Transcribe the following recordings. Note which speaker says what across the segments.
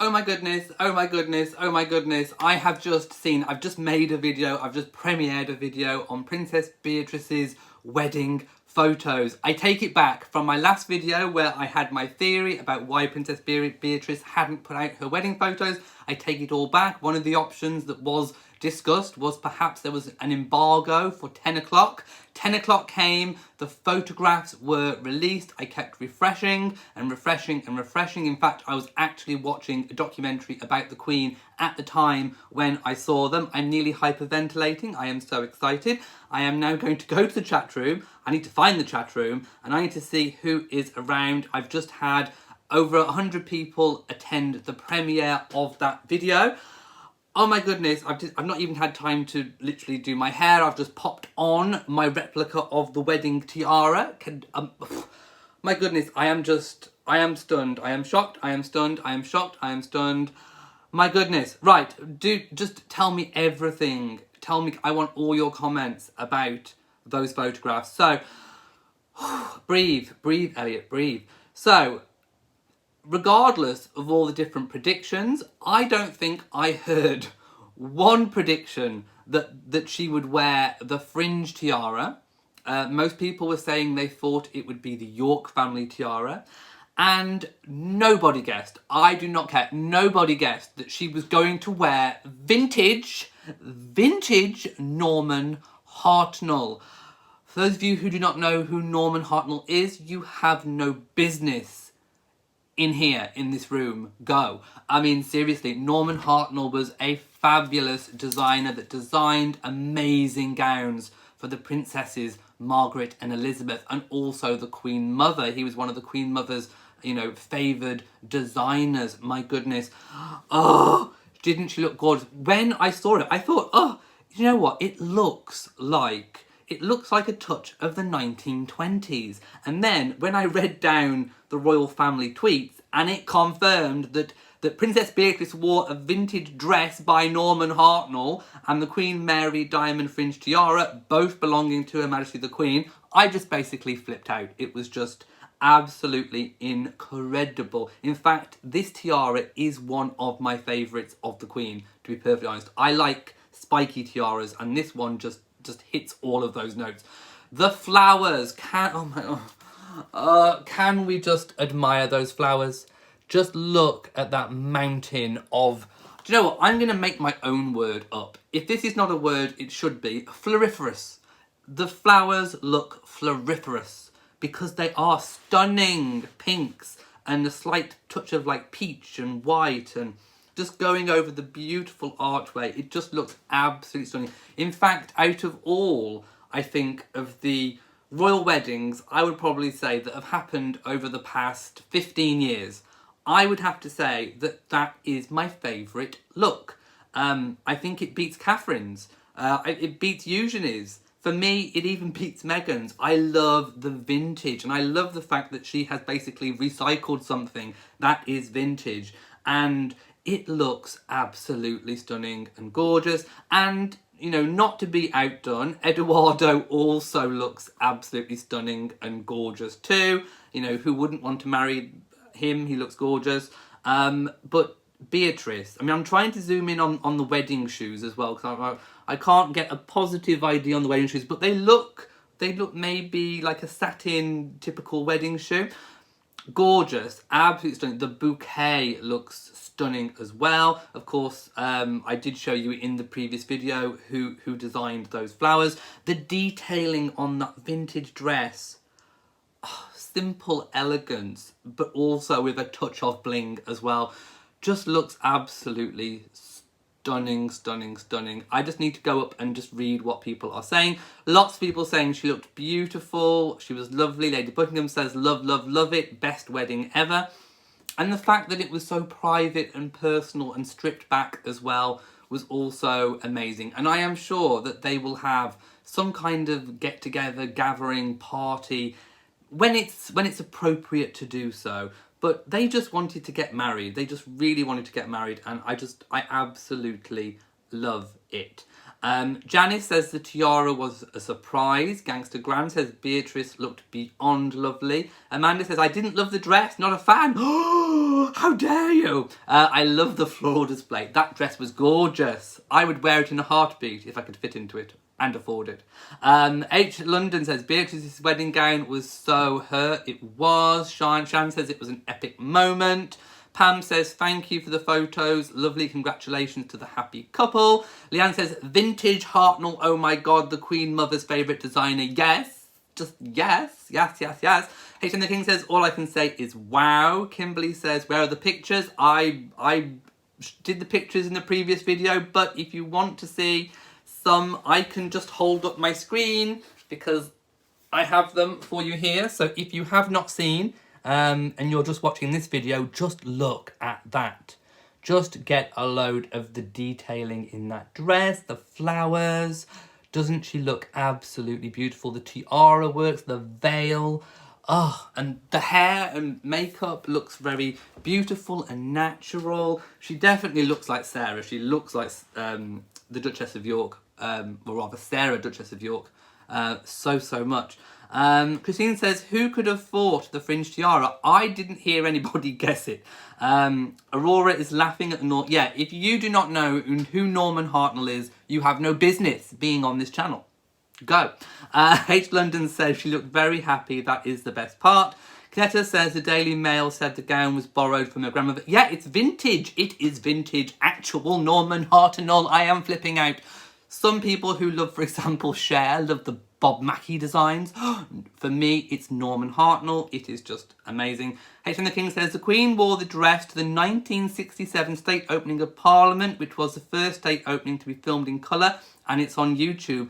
Speaker 1: Oh my goodness, oh my goodness, oh my goodness. I've just made a video, I've just premiered a video on Princess Beatrice's wedding photos. I take it back from my last video where I had my theory about why Princess Beatrice hadn't put out her wedding photos. I take it all back. One of the options that was discussed was perhaps there was an embargo for 10 o'clock. 10 o'clock came, the photographs were released. I kept refreshing and refreshing and refreshing. In fact, I was actually watching a documentary about the Queen at the time when I saw them. I'm nearly hyperventilating. I am so excited. I am now going to go to the chat room. I need to find the chat room and I need to see who is around. I've just had over 100 people attend the premiere of that video. Oh my goodness, I've not even had time to literally do my hair. I've just popped on my replica of the wedding tiara. My goodness, I am stunned. I am shocked, I am stunned, I am shocked, I am stunned. My goodness. Right, just tell me everything. Tell me, I want all your comments about those photographs. So, breathe, Elliot, breathe. So, regardless of all the different predictions, I don't think I heard one prediction that she would wear the fringe tiara. Most people were saying they thought it would be the York family tiara. And nobody guessed, I do not care, nobody guessed that she was going to wear vintage Norman Hartnell. For those of you who do not know who Norman Hartnell is, you have no business in here, in this room. Go. I mean, seriously, Norman Hartnell was a fabulous designer that designed amazing gowns for the princesses Margaret and Elizabeth, and also the Queen Mother. He was one of the Queen Mother's, favoured designers. My goodness. Oh, didn't she look gorgeous? When I saw it, I thought, oh, you know what? It looks like a touch of the 1920s. And then when I read down the royal family tweets, and it confirmed that Princess Beatrice wore a vintage dress by Norman Hartnell and the Queen Mary diamond fringe tiara, both belonging to Her Majesty the Queen, I just basically flipped out. It was just absolutely incredible. In fact, this tiara is one of my favourites of the Queen, to be perfectly honest. I like spiky tiaras, and this one just hits all of those notes. The flowers, can we just admire those flowers? Just look at that mountain of, do you know what? I'm going to make my own word up. If this is not a word, it should be floriferous. The flowers look floriferous because they are stunning pinks and a slight touch of like peach and white and just going over the beautiful archway. It just looks absolutely stunning. In fact, out of all, I think, of the royal weddings, I would probably say that have happened over the past 15 years, I would have to say that is my favourite look. I think it beats Catherine's. It beats Eugenie's. For me, it even beats Meghan's. I love the vintage, and I love the fact that she has basically recycled something that is vintage. And it looks absolutely stunning and gorgeous. And, not to be outdone, Edoardo also looks absolutely stunning and gorgeous too. Who wouldn't want to marry him? He looks gorgeous. But Beatrice, I'm trying to zoom in on the wedding shoes as well, because I can't get a positive idea on the wedding shoes, but they look maybe like a satin typical wedding shoe. Gorgeous, absolutely stunning. The bouquet looks stunning as well. Of course, I did show you in the previous video who designed those flowers. The detailing on that vintage dress, simple elegance, but also with a touch of bling as well. Just looks absolutely stunning, stunning, stunning. I just need to go up and just read what people are saying. Lots of people saying she looked beautiful, she was lovely. Lady Buckingham says, love, love, love it, best wedding ever. And the fact that it was so private and personal and stripped back as well was also amazing. And I am sure that they will have some kind of get-together, gathering, party when it's appropriate to do so. But they just wanted to get married. They just really wanted to get married, and I absolutely love it. Janice says the tiara was a surprise. Gangster Gran says Beatrice looked beyond lovely. Amanda says, I didn't love the dress, not a fan. Oh, how dare you? I love the floral display. That dress was gorgeous. I would wear it in a heartbeat if I could fit into it and afford it. H. London says Beatrice's wedding gown was so her. It was. Shan says it was an epic moment. Pam says, thank you for the photos. Lovely, congratulations to the happy couple. Leanne says, vintage Hartnell, oh my God, the Queen Mother's favourite designer. Yes, just yes, yes, yes, yes. H.M. the King says, all I can say is wow. Kimberly says, where are the pictures? I did the pictures in the previous video, but if you want to see some, I can just hold up my screen because I have them for you here. So if you have not seen, and you're just watching this video, just look at that. Just get a load of the detailing in that dress, the flowers. Doesn't she look absolutely beautiful? The tiara works, the veil. Oh, and the hair and makeup looks very beautiful and natural. She definitely looks like Sarah. She looks like the Duchess of York, or rather Sarah, Duchess of York, so much. Christine says, who could have thought the fringe tiara? I didn't hear anybody guess it. Aurora is laughing at the yeah, if you do not know who Norman Hartnell is, you have no business being on this channel. Go. H. London says she looked very happy. That is the best part. Knetta says the Daily Mail said the gown was borrowed from her grandmother. Yeah, it's vintage. It is vintage. Actual Norman Hartnell. I am flipping out. Some people who love, for example, Cher, love the Bob Mackie designs. For me, it's Norman Hartnell. It is just amazing. H.M. the King says the Queen wore the dress to the 1967 state opening of Parliament, which was the first state opening to be filmed in colour, and it's on YouTube.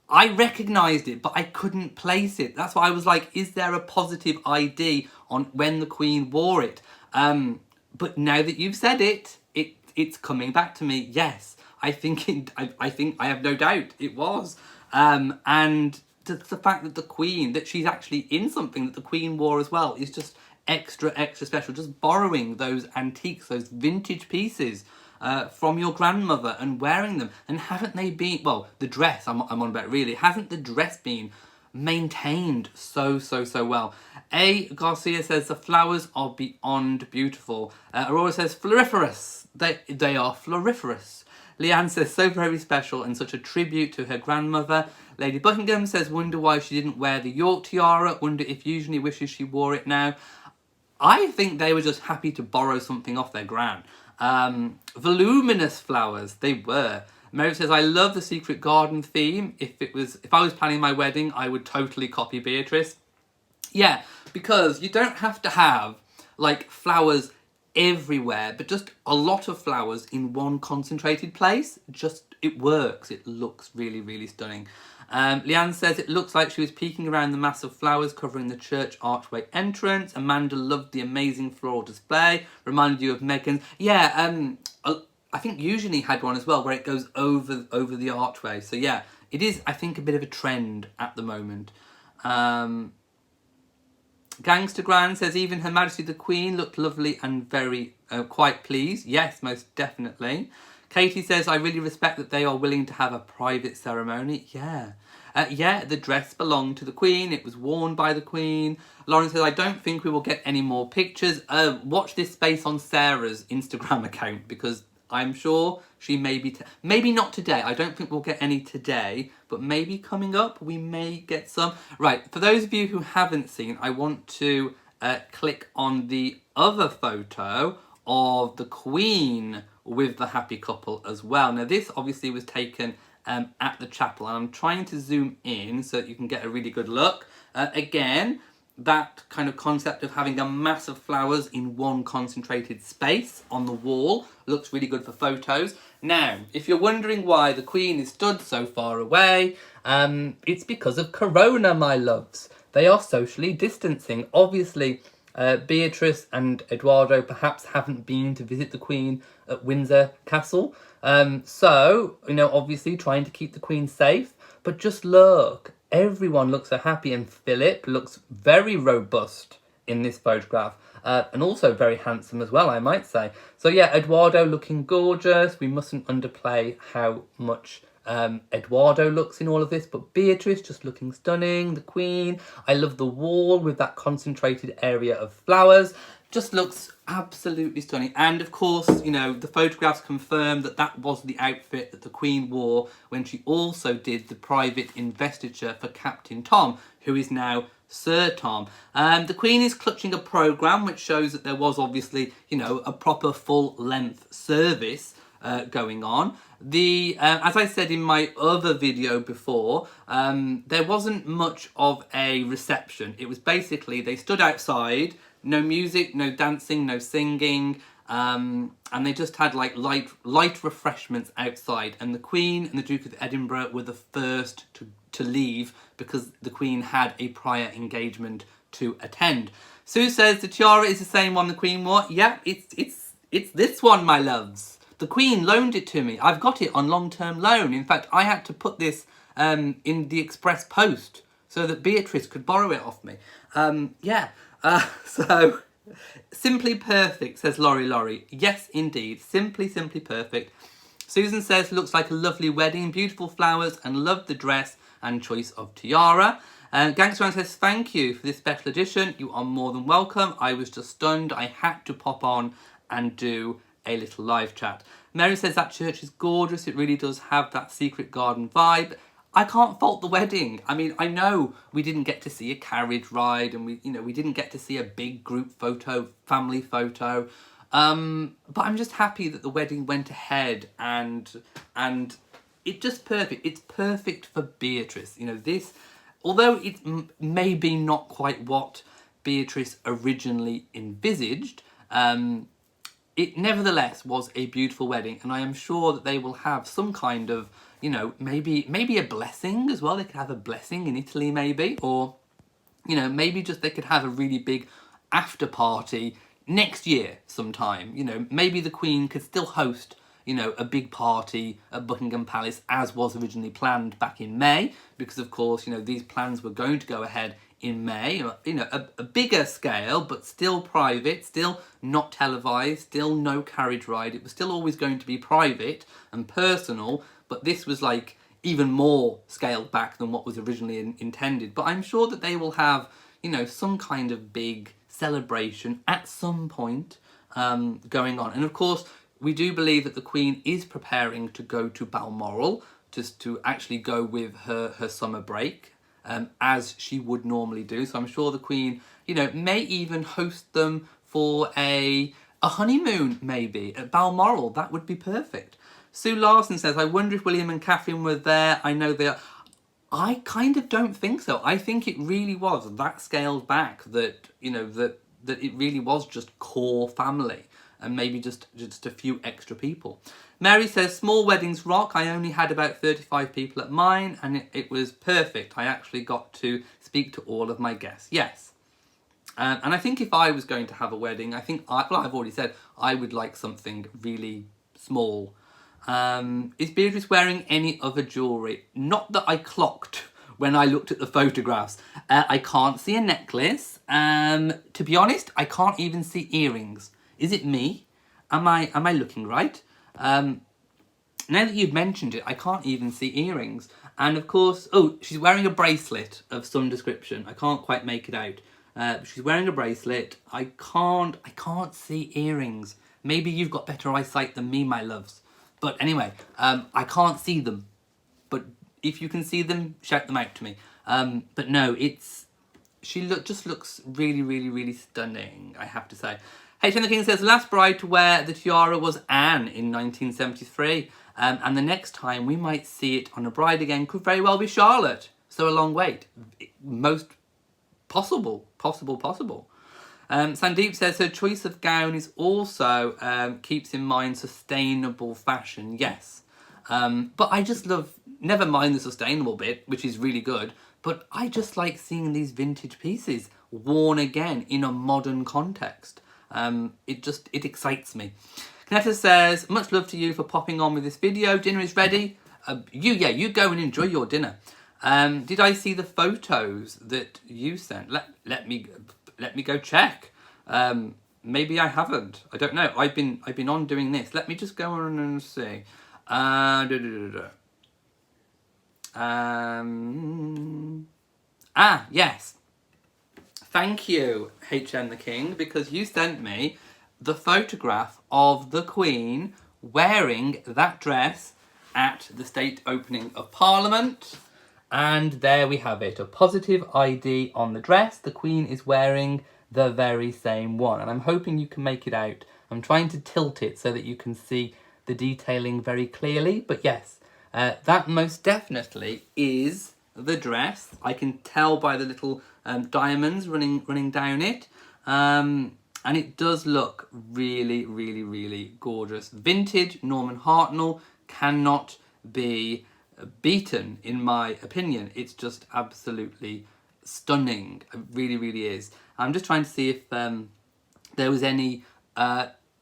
Speaker 1: I recognised it, but I couldn't place it. That's why I was like, is there a positive ID on when the Queen wore it? But now that you've said it, it's coming back to me. Yes, I think I have no doubt it was. And the fact that the Queen, that she's actually in something that the Queen wore as well, is just extra special. Just borrowing those antiques, those vintage pieces from your grandmother and wearing them. And haven't they been, well, the dress I'm on about really, hasn't the dress been maintained so well? A. Garcia says the flowers are beyond beautiful. Aurora says floriferous. They are floriferous. Leanne says, so very special and such a tribute to her grandmother. Lady Buckingham says, wonder why she didn't wear the York tiara. Wonder if usually wishes she wore it now. I think they were just happy to borrow something off their gran. Voluminous flowers, they were. Mary says, I love the secret garden theme. If I was planning my wedding, I would totally copy Beatrice. Yeah, because you don't have to have, like, flowers everywhere, but just a lot of flowers in one concentrated place. Just, it works. It looks really stunning. Leanne says it looks like she was peeking around the mass of flowers covering the church archway entrance. Amanda loved the amazing floral display. Reminded you of Meghan's. Yeah, I think Eugenie had one as well where it goes over the archway. So yeah, it is, I think, a bit of a trend at the moment. Gangster Gran says even Her Majesty the Queen looked lovely and very quite pleased. Yes, most definitely. Katie says, I really respect that they are willing to have a private ceremony. Yeah. Yeah, the dress belonged to the Queen. It was worn by the Queen. Lauren says, I don't think we will get any more pictures. Watch this space on Sarah's Instagram account because I'm sure she may be... maybe not today. I don't think we'll get any today, but maybe coming up we may get some. Right, for those of you who haven't seen, I want to click on the other photo of the Queen with the happy couple as well. Now, this obviously was taken at the chapel, and I'm trying to zoom in so that you can get a really good look. Again, that kind of concept of having a mass of flowers in one concentrated space on the wall looks really good for photos. Now, if you're wondering why the Queen is stood so far away, it's because of Corona, my loves. They are socially distancing. Obviously, Beatrice and Eduardo perhaps haven't been to visit the Queen at Windsor Castle. So, you know, obviously trying to keep the Queen safe. But just look. Everyone looks so happy, and Philip looks very robust in this photograph, and also very handsome as well, I might say. So yeah, Eduardo looking gorgeous. We mustn't underplay how much Eduardo looks in all of this, but Beatrice just looking stunning. The Queen. I love the wall with that concentrated area of flowers. Just looks absolutely stunning. And of course, you know, the photographs confirm that that was the outfit that the Queen wore when she also did the private investiture for Captain Tom, who is now Sir Tom. The Queen is clutching a programme which shows that there was obviously, you know, a proper full-length service going on. As I said in my other video before, there wasn't much of a reception. It was basically they stood outside, no music, no dancing, no singing, and they just had like light refreshments outside. And the Queen and the Duke of Edinburgh were the first to leave because the Queen had a prior engagement to attend. Sue says the tiara is the same one the Queen wore. Yeah, it's this one, my loves. The Queen loaned it to me. I've got it on long-term loan. In fact, I had to put this in the express post so that Beatrice could borrow it off me. So, simply perfect, says Laurie. Yes, indeed. Simply perfect. Susan says, looks like a lovely wedding. Beautiful flowers and loved the dress and choice of tiara. Gangsterman says, thank you for this special edition. You are more than welcome. I was just stunned. I had to pop on and do a little live chat. Mary says that church is gorgeous. It really does have that secret garden vibe. I can't fault the wedding. I mean, I know we didn't get to see a carriage ride and we didn't get to see a big group photo, family photo. But I'm just happy that the wedding went ahead and it's just perfect. It's perfect for Beatrice. You know, this, although it may be not quite what Beatrice originally envisaged, it nevertheless was a beautiful wedding, and I am sure that they will have some kind of, you know, maybe a blessing as well. They could have a blessing in Italy maybe, or, you know, maybe just they could have a really big after party next year sometime. You know, maybe the Queen could still host, you know, a big party at Buckingham Palace as was originally planned back in May, because of course, you know, these plans were going to go ahead in May, you know, a bigger scale, but still private, still not televised, still no carriage ride. It was still always going to be private and personal, but this was like even more scaled back than what was originally intended. But I'm sure that they will have, you know, some kind of big celebration at some point going on. And of course, we do believe that the Queen is preparing to go to Balmoral, just to actually go with her summer break, as she would normally do. So I'm sure the Queen, you know, may even host them for a honeymoon, maybe, at Balmoral. That would be perfect. Sue Larson says, I wonder if William and Catherine were there. I know they are. I kind of don't think so. I think it really was that scaled back that, you know, that it really was just core family and maybe just a few extra people. Mary says, small weddings rock. I only had about 35 people at mine and it was perfect. I actually got to speak to all of my guests. Yes. And I think if I was going to have a wedding, I think, I've already said, I would like something really small. Is Beatrice wearing any other jewellery? Not that I clocked when I looked at the photographs. I can't see a necklace. To be honest, I can't even see earrings. Is it me? Am I looking right? Now that you've mentioned it, I can't even see earrings. And of course, oh, she's wearing a bracelet of some description. I can't quite make it out. She's wearing a bracelet. I can't see earrings. Maybe you've got better eyesight than me, my loves. But anyway, I can't see them. But if you can see them, shout them out to me. But no, she just looks really, really, really stunning, I have to say. H.N. the King says, last bride to wear the tiara was Anne in 1973. And the next time we might see it on a bride again could very well be Charlotte. So a long wait. Most possible. Sandeep says her choice of gown is also keeps in mind sustainable fashion. Yes. But I just love, never mind the sustainable bit, which is really good, but I just like seeing these vintage pieces worn again in a modern context. It excites me. Kaneta says, much love to you for popping on with this video. Dinner is ready. You go and enjoy your dinner. Did I see the photos that you sent? Let me go check. Maybe I haven't. I don't know. I've been on doing this. Let me just go on and see. Yes. Thank you, HM the King, because you sent me the photograph of the Queen wearing that dress at the state opening of Parliament. And there we have it, a positive ID on the dress. The Queen is wearing the very same one. And I'm hoping you can make it out. I'm trying to tilt it so that you can see the detailing very clearly. But yes, that most definitely is the dress. I can tell by the little diamonds running down it. And it does look really, really, really gorgeous. Vintage Norman Hartnell cannot be beaten, in my opinion. It's just absolutely stunning. It really, really is. I'm just trying to see if there was any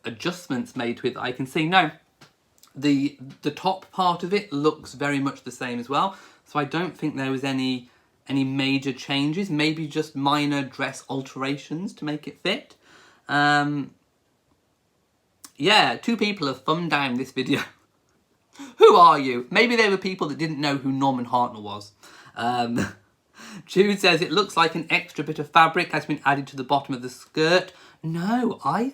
Speaker 1: adjustments made to it that I can see. No, the top part of it looks very much the same as well. So I don't think there was any major changes. Maybe just minor dress alterations to make it fit. Yeah, 2 people have thumbed down this video. Who are you? Maybe they were people that didn't know who Norman Hartnell was. Jude says, it looks like an extra bit of fabric has been added to the bottom of the skirt. No, I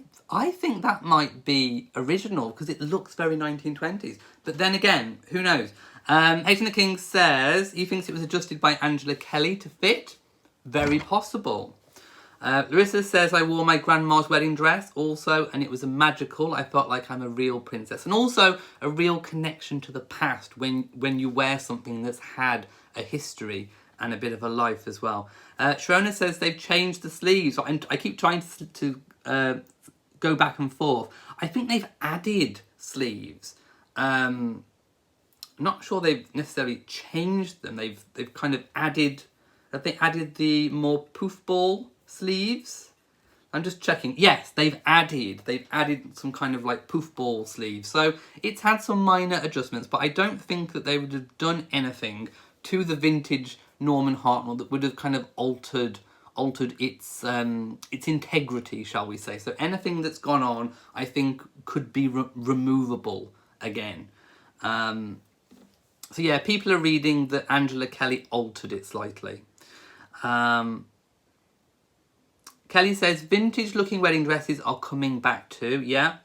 Speaker 1: think that might be original because it looks very 1920s. But then again, who knows? Hayden the King says he thinks it was adjusted by Angela Kelly to fit. Very possible. Larissa says, I wore my grandma's wedding dress also, and it was a magical. I felt like I'm a real princess. And also a real connection to the past when you wear something that's had a history and a bit of a life as well. Sharona says they've changed the sleeves. I keep trying to go back and forth. I think they've added sleeves. I'm not sure they've necessarily changed them. They've kind of added, have they added the more poof ball sleeves? I'm just checking. Yes, they've added some kind of like poof ball sleeves. So it's had some minor adjustments, but I don't think that they would have done anything to the vintage Norman Hartnell that would have kind of altered its integrity, shall we say. So anything that's gone on, I think, could be removable again. So yeah, people are reading that Angela Kelly altered it slightly. Kelly says, vintage looking wedding dresses are coming back too. Yeah.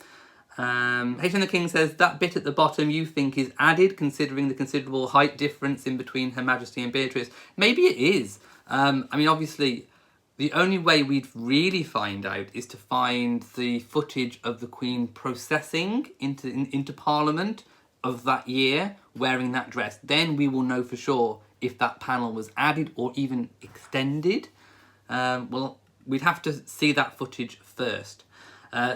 Speaker 1: Hayden the King says, that bit at the bottom you think is added, considering the considerable height difference in between Her Majesty and Beatrice. Maybe it is. I mean, obviously, the only way we'd really find out is to find the footage of the Queen processing into Parliament of that year, wearing that dress. Then we will know for sure if that panel was added or even extended. Well, we'd have to see that footage first.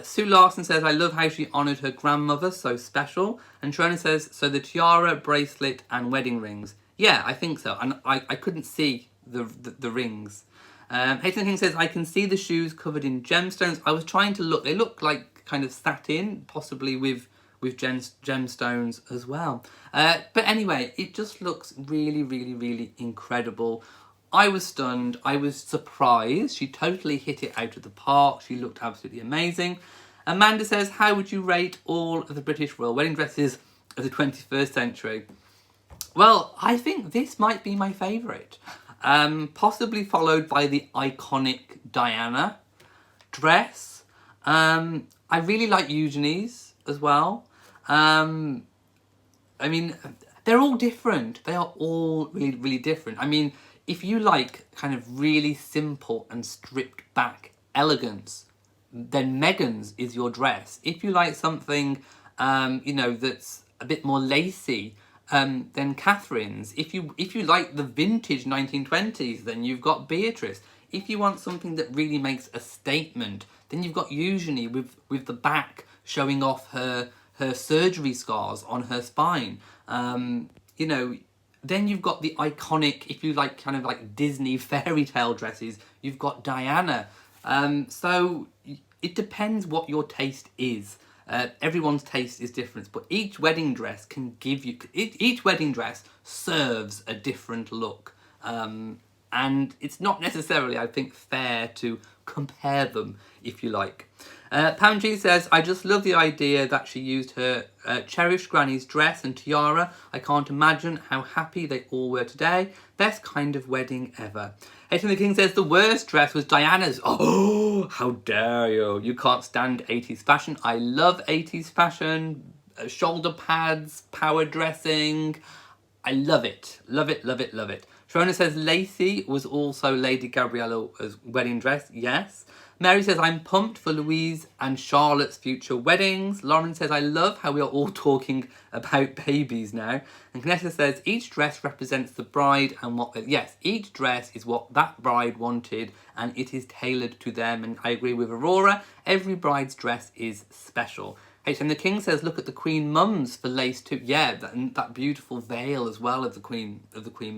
Speaker 1: Sue Larson says, I love how she honoured her grandmother, so special. And Sharona says, so the tiara, bracelet and wedding rings. Yeah, I think so. And I couldn't see the rings. Hayden King says, I can see the shoes covered in gemstones. I was trying to look. They look like kind of satin, possibly with gemstones as well. But anyway, it just looks really, really, really incredible. I was stunned. I was surprised. She totally hit it out of the park. She looked absolutely amazing. Amanda says, how would you rate all of the British royal wedding dresses of the 21st century? Well, I think this might be my favourite. Possibly followed by the iconic Diana dress. I really like Eugenie's as well. I mean, they're all different. They are all really, really different. I mean, if you like kind of really simple and stripped back elegance, then Meghan's is your dress. If you like something, you know, that's a bit more lacy, then Catherine's. If you like the vintage 1920s, then you've got Beatrice. If you want something that really makes a statement, then you've got Eugenie with the back showing off her surgery scars on her spine. You know, then you've got the iconic, if you like kind of like Disney fairy tale dresses, you've got Diana. So it depends what your taste is. Everyone's taste is different, but each wedding dress can give you, each wedding dress serves a different look. And it's not necessarily, I think, fair to compare them, if you like. Pam G says, I just love the idea that she used her cherished granny's dress and tiara. I can't imagine how happy they all were today. Best kind of wedding ever. Hayden the King says, the worst dress was Diana's. Oh, how dare you. You can't stand 80s fashion. I love 80s fashion. Shoulder pads, power dressing. I love it. Love it, love it, love it. Sharona says, Lacey was also Lady Gabriella's wedding dress. Yes. Mary says, I'm pumped for Louise and Charlotte's future weddings. Lauren says, I love how we are all talking about babies now. And Vanessa says, each dress represents the bride and what... Yes, each dress is what that bride wanted and it is tailored to them. And I agree with Aurora. Every bride's dress is special. H.M. the King says, look at the Queen mums for lace too. Yeah, that beautiful veil as well of the Queen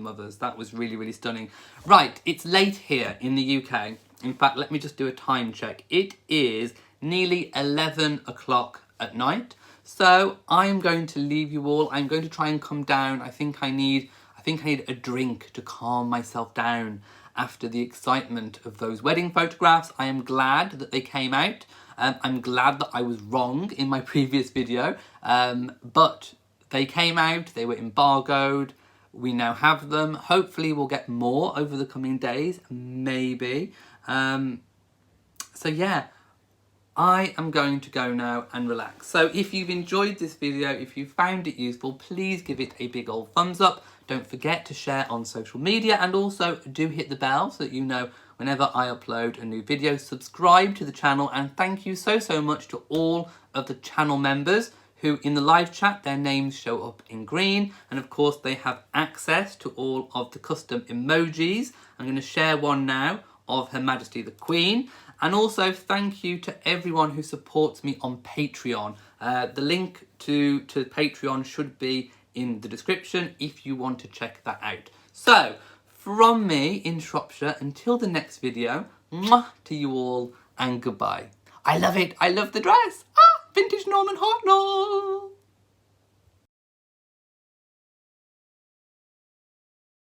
Speaker 1: mothers. That was really, really stunning. Right, it's late here in the UK. In fact, let me just do a time check. It is nearly 11 o'clock at night. So I'm going to leave you all. I'm going to try and come down. I think I need a drink to calm myself down after the excitement of those wedding photographs. I am glad that they came out. I'm glad that I was wrong in my previous video. But they came out, they were embargoed. We now have them. Hopefully we'll get more over the coming days, maybe. So yeah, I am going to go now and relax. So if you've enjoyed this video, if you found it useful, please give it a big old thumbs up. Don't forget to share on social media and also do hit the bell so that you know whenever I upload a new video. Subscribe to the channel and thank you so much to all of the channel members who in the live chat, their names show up in green. And of course they have access to all of the custom emojis. I'm going to share one now of Her Majesty the Queen. And also thank you to everyone who supports me on Patreon. The link to Patreon should be in the description if you want to check that out. So, from me in Shropshire, until the next video, mwah to you all and goodbye. I love it. I love the dress. Vintage Norman Hartnell.